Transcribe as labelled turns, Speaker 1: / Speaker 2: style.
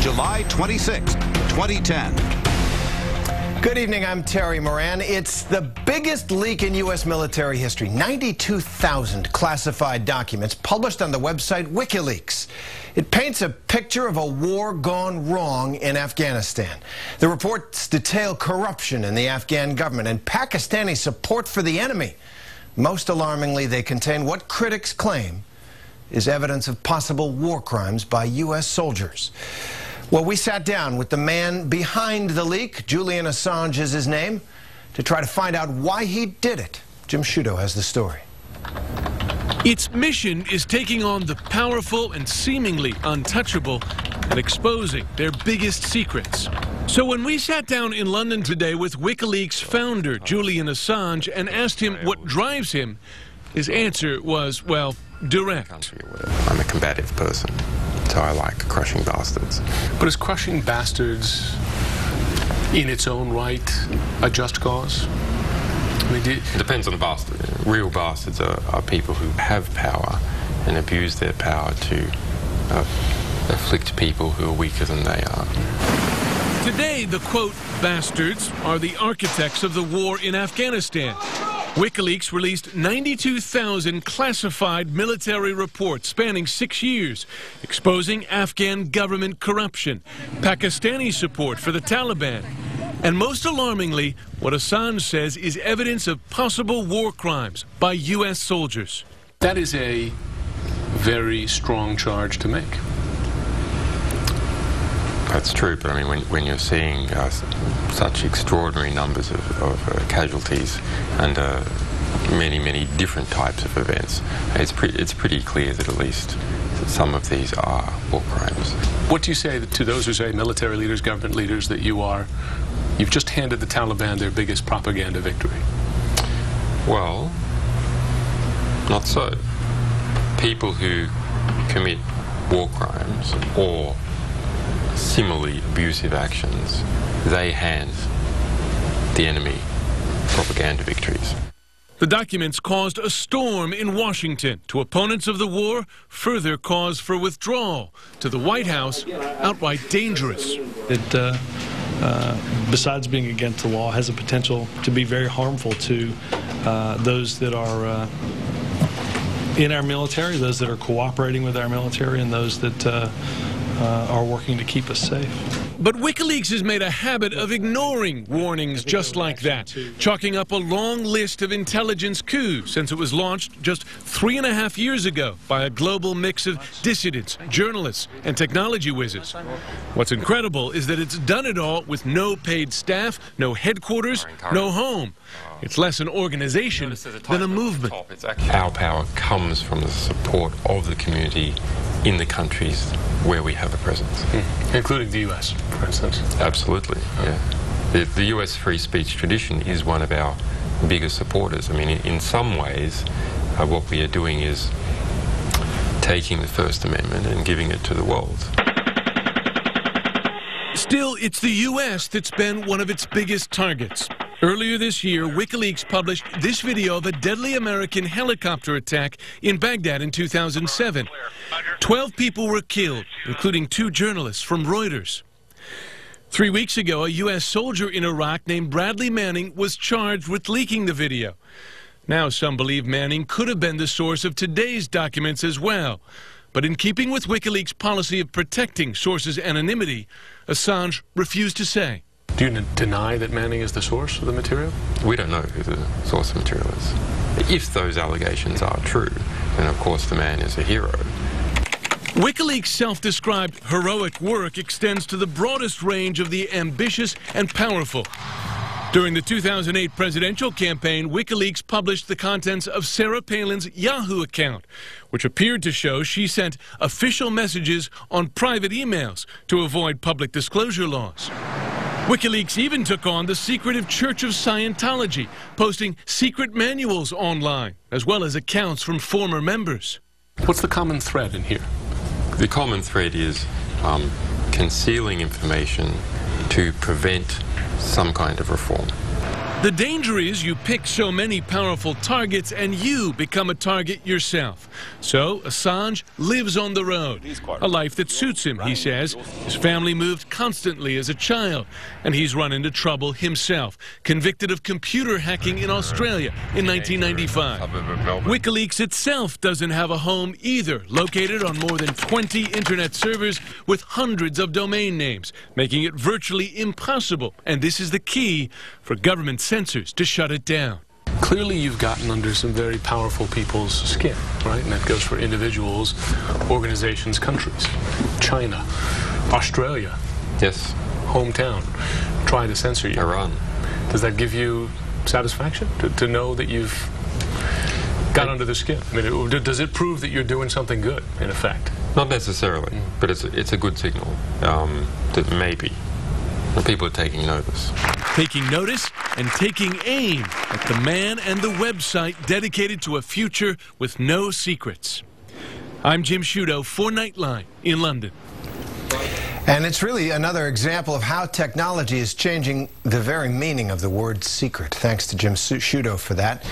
Speaker 1: July 26, 2010.
Speaker 2: Good evening, I'm Terry Moran. It's the biggest leak in U.S. military history. 92,000 classified documents published on the website Wikileaks. It paints a picture of a war gone wrong in Afghanistan. The reports detail corruption in the Afghan government and Pakistani support for the enemy. Most alarmingly, they contain what critics claim is evidence of possible war crimes by U.S. soldiers. Well, we sat down with the man behind the leak, Julian Assange is his name, to try to find out why he did it. Jim Sciutto has the story.
Speaker 3: Its mission is taking on the powerful and seemingly untouchable and exposing their biggest secrets. So when we sat down in London today with Wikileaks founder Julian Assange and asked him what drives him, his answer was, well, direct.
Speaker 4: I'm a combative person, so I like crushing bastards.
Speaker 5: But is crushing bastards in its own right a just cause? I mean,
Speaker 4: it depends on the bastard. Real bastards are people who have power and abuse their power to afflict people who are weaker than they are.
Speaker 3: Today, the quote, bastards are the architects of the war in Afghanistan. Wikileaks released 92,000 classified military reports spanning 6 years, exposing Afghan government corruption, Pakistani support for the Taliban, and most alarmingly, what Assange says is evidence of possible war crimes by U.S. soldiers.
Speaker 5: That is a very strong charge to make.
Speaker 4: That's true, but I mean, when you're seeing such extraordinary numbers of casualties and many different types of events, it's pretty clear that at least some of these are war crimes.
Speaker 5: What do you say to those who say, military leaders, government leaders, that you've just handed the Taliban their biggest propaganda victory?
Speaker 4: Well, not so. People who commit war crimes or similarly abusive actions, they hand the enemy propaganda victories.
Speaker 3: The documents caused a storm in Washington. To opponents of the war, further cause for withdrawal. To the White House, outright dangerous.
Speaker 6: It, besides being against the law, has a potential to be very harmful to those that are in our military, those that are cooperating with our military, and those that are working to keep us safe.
Speaker 3: But Wikileaks has made a habit of ignoring warnings just like that, chalking up a long list of intelligence coups since it was launched just 3.5 years ago by a global mix of dissidents, journalists, and technology whizzes. What's incredible is that it's done it all with no paid staff, no headquarters, no home. It's less an organization than a movement.
Speaker 4: Our power comes from the support of the community in the countries where we have a presence.
Speaker 5: Including the U.S., for instance?
Speaker 4: Absolutely, yeah. The U.S. free speech tradition is one of our biggest supporters. I mean, in some ways, what we are doing is taking the First Amendment and giving it to the world.
Speaker 3: Still, it's the U.S. that's been one of its biggest targets. Earlier this year, Wikileaks published this video of a deadly American helicopter attack in Baghdad in 2007. 12 people were killed, including 2 journalists from Reuters. 3 weeks ago, a U.S. soldier in Iraq named Bradley Manning was charged with leaking the video. Now, some believe Manning could have been the source of today's documents as well. But in keeping with Wikileaks' policy of protecting sources' anonymity, Assange refused to say.
Speaker 5: Do you deny that Manning is the source of the material?
Speaker 4: We don't know who the source of the material is. If those allegations are true, then of course the man is a hero.
Speaker 3: Wikileaks' self-described heroic work extends to the broadest range of the ambitious and powerful. During the 2008 presidential campaign, Wikileaks published the contents of Sarah Palin's Yahoo account, which appeared to show she sent official messages on private emails to avoid public disclosure laws. Wikileaks even took on the secretive Church of Scientology, posting secret manuals online, as well as accounts from former members.
Speaker 5: What's the common thread in here?
Speaker 4: The common thread is concealing information to prevent some kind of reform.
Speaker 3: The danger is you pick so many powerful targets and you become a target yourself. So Assange lives on the road, a life that suits him, he says. His family moved constantly as a child, and he's run into trouble himself, convicted of computer hacking in Australia in 1995. Wikileaks itself doesn't have a home either, located on more than 20 internet servers with hundreds of domain names, making it virtually impossible, and this is the key, for government censors to shut it down.
Speaker 5: Clearly you've gotten under some very powerful people's skin, right? And that goes for individuals, organizations, countries. China, Australia.
Speaker 4: Yes.
Speaker 5: Hometown. Try to censor you.
Speaker 4: Iran.
Speaker 5: Does that give you satisfaction to know that you've got under the skin? I mean, does it prove that you're doing something good, in effect?
Speaker 4: Not necessarily, but it's a good signal that maybe people are taking notice.
Speaker 3: Taking notice and taking aim at the man and the website dedicated to a future with no secrets. I'm Jim Sciutto for Nightline in London.
Speaker 2: And it's really another example of how technology is changing the very meaning of the word secret. Thanks to Jim Sciutto for that.